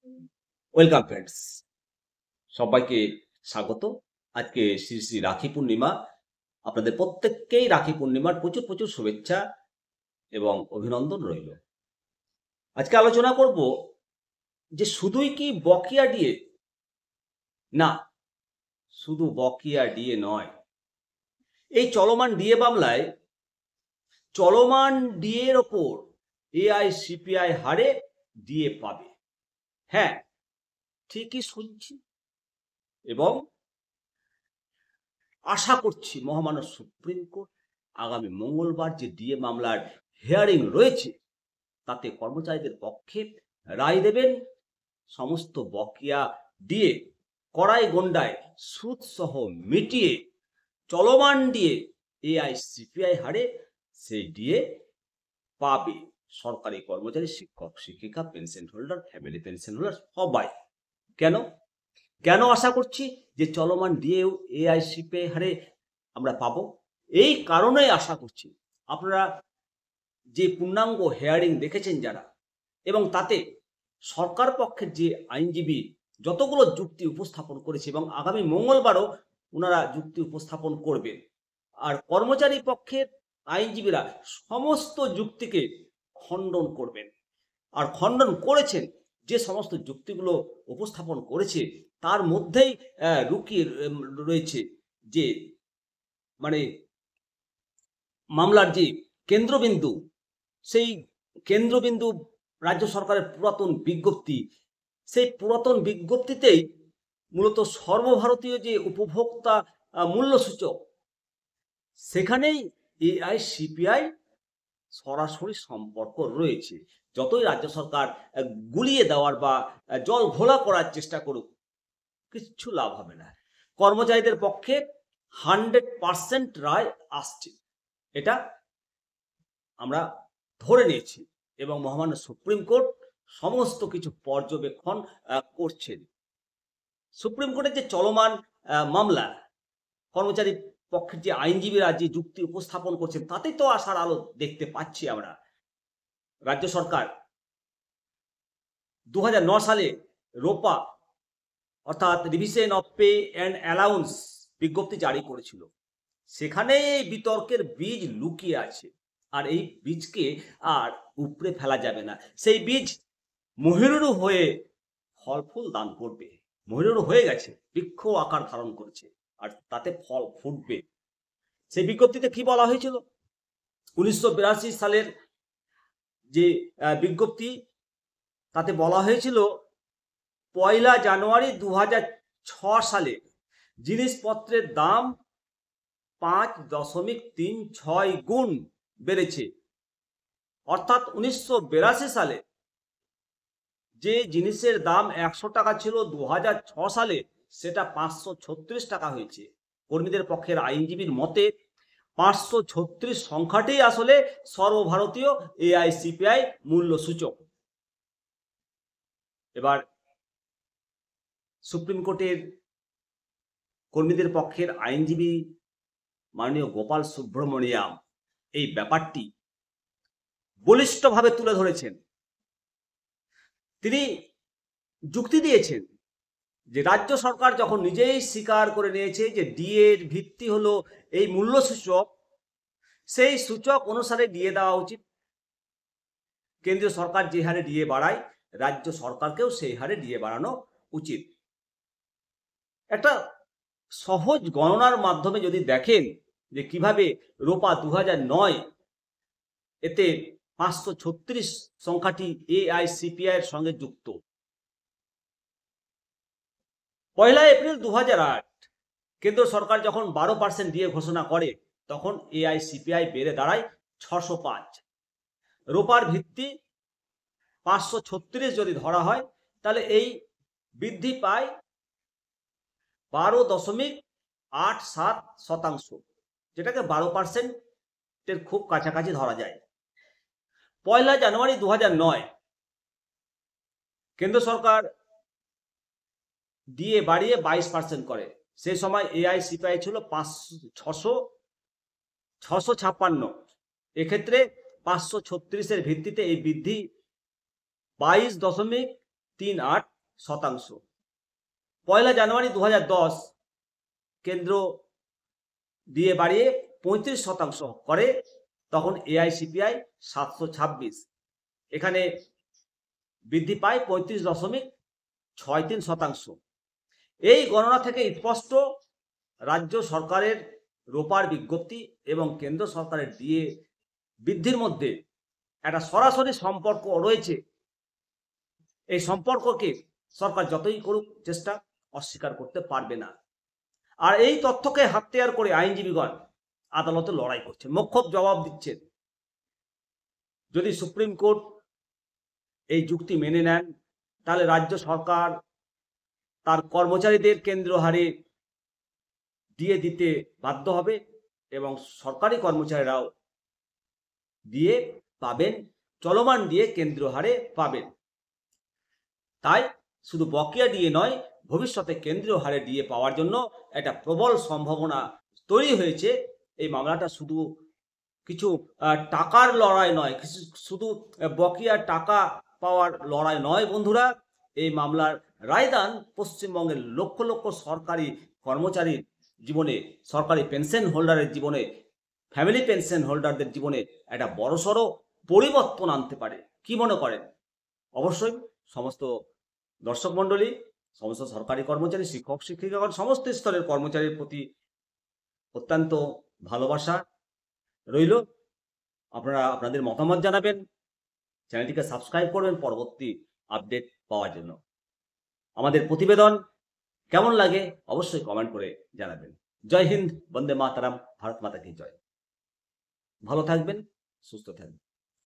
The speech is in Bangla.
ওয়েলকাম ফ্রেন্ডস, সবাইকে স্বাগত। আজকে শ্রী শ্রী রাখি পূর্ণিমা। আপনাদের প্রত্যেককেই রাখি পূর্ণিমার প্রচুর প্রচুর শুভেচ্ছা এবং অভিনন্দন রইল। আজকে আলোচনা করব যে শুধুই কি বকেয়া ডিএ? না, শুধু বকেয়া ডিএ নয়। এই চলমান ডিএ মামলায় চলমান ডিএর ওপর এআইসিপিআই হারে ডিএ পাবে। হ্যাঁ, ঠিকই শুনছি এবং আশা করছি মহামান্য সুপ্রিম কোর্ট আগামী মঙ্গলবার যে ডিএ মামলার হিয়ারিং রয়েছে তাতে কর্মচারীদের পক্ষে রায় দেবেন। সমস্ত বকেয়া ডিএ কড়াই গন্ডায় সুদ সহ মিটিয়ে চলমান ডিএ এআইসিপিআই হারে সেই ডিএ পাবে সরকারি কর্মচারী, শিক্ষক শিক্ষিকা, pension holder, family pension holder সবাই। কেন কেন আশা করছি যে চলমান ডিএও এআইসিপিআই হারে আমরা পাবো? এই কারণে আশা করছি আপনারা যে পূর্ণাঙ্গ হেয়ারিং দেখেছেন যারা, এবং তাতে সরকার পক্ষের যে আইনজীবী যতগুলো যুক্তি উপস্থাপন করেছে এবং আগামী মঙ্গলবারও ওনারা যুক্তি উপস্থাপন করবেন, আর কর্মচারী পক্ষের আইনজীবীরা সমস্ত যুক্তিকে খণ্ডন করবেন। আর খণ্ডন করেছেন, যে সমস্ত যুক্তিগুলো উপস্থাপন করেছে তার মধ্যেই লুকিয়ে রয়েছে যে মানে মামলার যে কেন্দ্রবিন্দু, সেই কেন্দ্রবিন্দু রাজ্য সরকারের পুরাতন বিজ্ঞপ্তি। সেই পুরাতন বিজ্ঞপ্তিতেই মূলত সর্বভারতীয় যে উপভোক্তা মূল্যসূচক, সেখানেই এআইসিপিআই সরাসরি সম্পর্ক রয়েছে। যতই রাজ্য সরকার গুলিয়ে দেওয়ার বা জল ঘোলা করার চেষ্টা করুক, কিচ্ছু লাভ হবে না। কর্মচারীদের পক্ষে 100% রায় আসছে, এটা আমরা ধরে নিয়েছি এবং মহামান্য সুপ্রিম কোর্ট সমস্ত কিছু পর্যবেক্ষণ করছেন। সুপ্রিম কোর্টের যে চলমান মামলা, কর্মচারী পক্ষের যে আইনজীবীরা যে যুক্তি উপস্থাপন করছেন, তাতেই তো আশার আলো দেখতে পাচ্ছি আমরা। রাজ্য সরকার 2009 সালে রোপা অর্থাৎ revision of pay and allowance বিজ্ঞপ্তি জারি করেছিল। সেখানে এই বিতর্কের বীজ লুকিয়ে আছে, আর এই বীজকে আর উপড়ে ফেলা যাবে না। সেই বীজ মহিরুরু হয়ে ফল ফুল দান করবে। মহিরুরু হয়ে গেছে, বৃক্ষ আকার ধারণ করেছে, আর তাতে ফল ফুটবে। সেই বিজ্ঞপ্তিতে কি বলা হয়েছিল? 1982 সালের যে বিজ্ঞপ্তি, তাতে বলা হয়েছিল 1 জানুয়ারি 2006 সালে জিনিসপত্রের দাম 5.36 গুণ বেড়েছে। অর্থাৎ 1982 সালে যে জিনিসের দাম 100 টাকা ছিল, 2006 সালে সেটা 536 টাকা হয়েছে। কর্মীদের পক্ষের আইনজীবীর মতে 536 সংখ্যাটি আসলে সর্বভারতীয় এআইসিপিআই মূল্য সূচক। এবার সুপ্রিম কোর্টের কর্মীদের পক্ষের আইনজীবী মাননীয় গোপাল সুব্রমণিয়াম এই ব্যাপারটি বলিষ্ঠভাবে তুলে ধরেছেন। তিনি যুক্তি দিয়েছেন যে রাজ্য সরকার যখন নিজেই স্বীকার করে নিয়েছে যে ডিএ এর ভিত্তি হলো এই মূল্য সূচক, সেই সূচক অনুসারে ডিএ দেওয়া উচিত। কেন্দ্রীয় সরকার যে হারে ডিএ বাড়ায়, রাজ্য সরকারকেও সেই হারে ডিএ বাড়ানো উচিত। একটা সহজ গণনার মাধ্যমে যদি দেখেন যে কিভাবে রোপা 2009 এতে 536 সংখ্যাটি এআইসিপিআই এর সঙ্গে যুক্ত। 1 এপ্রিল 2008 কেন্দ্র সরকার যখন 12% ডিএ ঘোষণা করে, তখন এআইসিপিআই বেড়ে দাঁড়ায় 605। রোপার ভিত্তি 536 যদি ধরা হয়, তাহলে এই বৃদ্ধি পায় 12.87%, যেটাকে 12%-এর খুব কাছাকাছি ধরা যায়। 1 জানুয়ারি 2009 কেন্দ্র সরকার ডিএ বাড়িয়ে 22% করে। সেই সময় এআইসিপিআই ছিল 656। এক্ষেত্রে 536-এর ভিত্তিতে এই বৃদ্ধি 22.38 পয়লা জানুয়ারি 2010 কেন্দ্র দিয়ে বাড়িয়ে 35% করে, তখন এআইসিপিআই 726, এখানে বৃদ্ধি পায় 35.63%। এই গণনা থেকে স্পষ্ট রাজ্য সরকারের রোপার বিজ্ঞপ্তি এবং কেন্দ্র সরকারের ডিএ বৃদ্ধির মধ্যে একটা সরাসরি সম্পর্ক রয়েছে। এই সম্পর্ককে সরকার যতই করুক চেষ্টা, অস্বীকার করতে পারবে না। আর এই তথ্যকে হাতিয়ার করে আইনজীবীগণ আদালতে লড়াই করছে, মোক্ষম জবাব দিচ্ছেন। যদি সুপ্রিম কোর্ট এই যুক্তি মেনে নেন, তাহলে রাজ্য সরকার তার কর্মচারীদের কেন্দ্র হারে দিয়ে দিতে বাধ্য হবে এবং সরকারি কর্মচারীরাও দিয়ে পাবেন, চলমান দিয়ে কেন্দ্র হারে পাবেন। তাই শুধু বকেয়া দিয়ে নয়, ভবিষ্যতে কেন্দ্রীয় হারে দিয়ে পাওয়ার জন্য একটা প্রবল সম্ভাবনা তৈরি হয়েছে। এই মামলাটা শুধু কিছু টাকার লড়াই নয়, শুধু বকেয়া টাকা পাওয়ার লড়াই নয় বন্ধুরা। এই মামলার রায়দান পশ্চিমবঙ্গের লক্ষ লক্ষ সরকারি কর্মচারীর জীবনে, সরকারি পেনশন হোল্ডারের জীবনে, ফ্যামিলি পেনশন হোল্ডারদের জীবনে একটা বড়সড় পরিবর্তন আনতে পারে। কি মনে করেন? অবশ্যই সমস্ত দর্শক মণ্ডলী, সমস্ত সরকারি কর্মচারী, শিক্ষক শিক্ষিকাগণ, সমস্ত স্তরের কর্মচারীর প্রতি অত্যন্ত ভালোবাসা রইল। আপনারা আপনাদের মতামত জানাবেন, চ্যানেলটিকে সাবস্ক্রাইব করবেন পরবর্তী আপডেট পাওয়ার জন্য। আমাদের প্রতিবেদন কেমন লাগে অবশ্যই কমেন্ট করে জানাবেন। জয় হিন্দ, বন্দে মাতারাম, ভারত মাতা কি জয়। ভালো থাকবেন, সুস্থ থাকবেন।